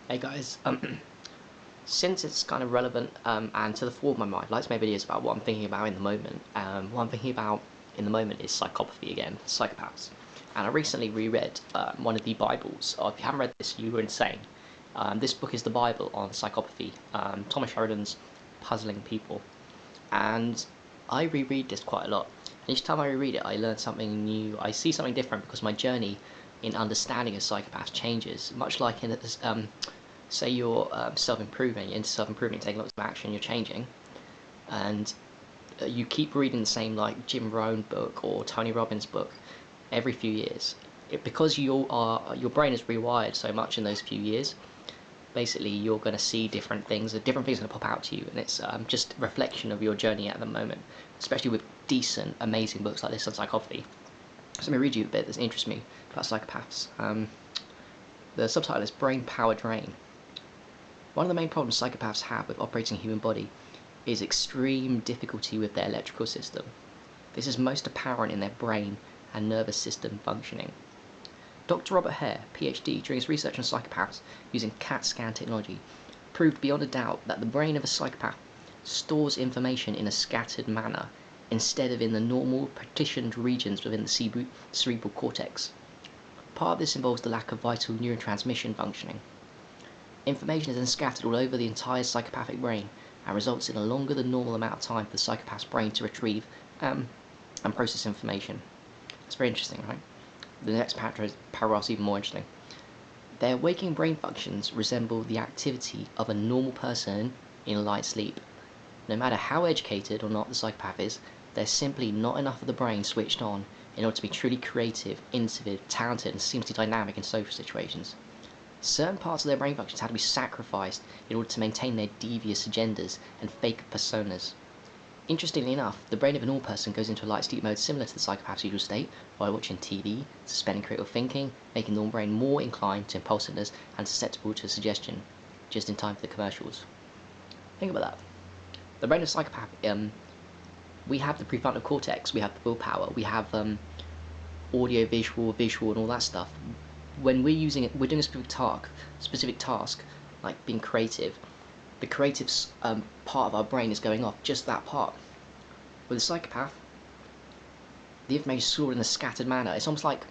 Hey guys, since it's kind of relevant and to the fore of my mind, I'd like to make videos about what I'm thinking about in the moment. What I'm thinking about in the moment is Psychopathy again, Psychopaths. And I recently reread one of the Bibles. If you haven't read this, you were insane. This book is the Bible on psychopathy, Thomas Sherdian's Puzzling People. And I reread this quite a lot. And each time I reread it, I learn something new. I see something different because my journey in understanding a psychopath changes. Much like in this, say you're self-improving, into self-improvement, taking lots of action, you're changing, and you keep reading the same like Jim Rohn book or Tony Robbins book every few years. Because your brain is rewired so much in those few years, basically you're going to see different things are going to pop out to you, and it's just a reflection of your journey at the moment, especially with decent, amazing books like this on psychopathy. So let me read you a bit that interests me about psychopaths. The subtitle is Brain Power Drain. One of the main problems psychopaths have with operating a human body is extreme difficulty with their electrical system. This is most apparent in their brain and nervous system functioning. Dr. Robert Hare, PhD, during his research on psychopaths using CAT scan technology, proved beyond a doubt that the brain of a psychopath stores information in a scattered manner instead of in the normal partitioned regions within the cerebral cortex. Part of this involves the lack of vital neurotransmission functioning. Information is then scattered all over the entire psychopathic brain and results in a longer than normal amount of time for the psychopath's brain to retrieve and process information. It's very interesting, right? The next paragraph is even more interesting. Their waking brain functions resemble the activity of a normal person in a light sleep. No matter how educated or not the psychopath is, there's simply not enough of the brain switched on in order to be truly creative, innovative, talented, and seamlessly dynamic in social situations. Certain parts of their brain functions had to be sacrificed in order to maintain their devious agendas and fake personas. Interestingly enough, the brain of a normal person goes into a light sleep mode similar to the psychopath's usual state while watching TV, suspending critical thinking, making the normal brain more inclined to impulsiveness and susceptible to suggestion, just in time for the commercials. Think about that. The brain of a psychopath, we have the prefrontal cortex, we have the willpower, we have audio, visual, and all that stuff. When we're using it, we're doing a specific task, like being creative. The creative part of our brain is going off, just that part. With a psychopath, the information is stored in a scattered manner. It's almost like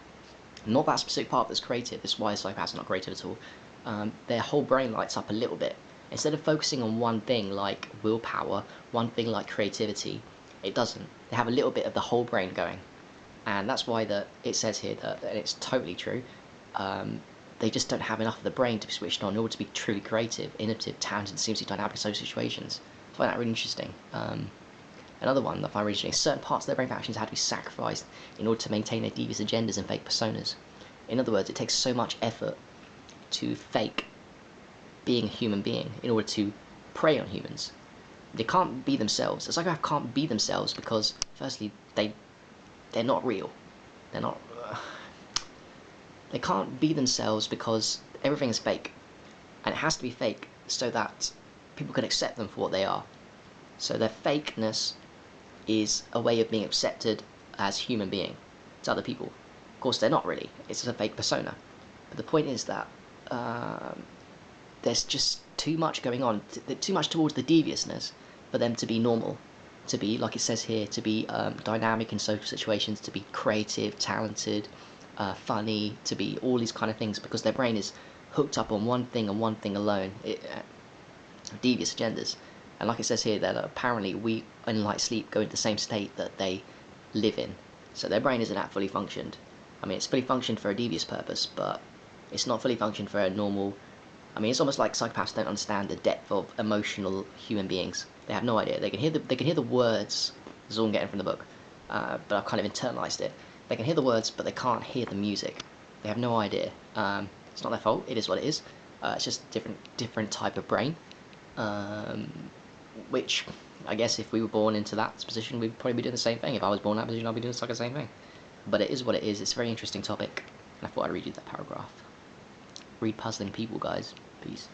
not that specific part that's creative. That's why psychopaths are not creative at all. Their whole brain lights up a little bit. Instead of focusing on one thing like willpower, one thing like creativity, it doesn't. They have a little bit of the whole brain going. And that's why it says here that, and it's totally true, they just don't have enough of the brain to be switched on in order to be truly creative, innovative, talented, and seamlessly dynamic in social situations. I find that really interesting. Another one that I find really interesting is certain parts of their brain functions had to be sacrificed in order to maintain their devious agendas and fake personas. In other words, it takes so much effort to fake being a human being in order to prey on humans. They can't be themselves. A psychopath can't be themselves because, firstly, they're not real. They're not. They can't be themselves because everything is fake, and it has to be fake so that people can accept them for what they are. So their fakeness is a way of being accepted as human being to other people. Of course, they're not really. It's just a fake persona. But the point is that there's just too much going on, too much towards the deviousness for them to be normal, to be, like it says here, to be dynamic in social situations, to be creative, talented, funny, to be all these kind of things, because their brain is hooked up on one thing and one thing alone, devious agendas. And like it says here, that apparently we in light sleep go into the same state that they live in. So their brain isn't that fully functioned. I mean, it's fully functioned for a devious purpose, but it's not fully functioned for a normal. I mean, it's almost like psychopaths don't understand the depth of emotional human beings. They have no idea. They can hear the words. This is all I'm getting from the book, but I've kind of internalized it. They can hear the words, but they can't hear the music. They have no idea. It's not their fault. It is what it is. It's just a different type of brain. Which, I guess, if we were born into that position, we'd probably be doing the same thing. If I was born in that position, I'd be doing the same thing. But it is what it is. It's a very interesting topic, and I thought I'd read you that paragraph. Read Puzzling People, guys. Peace.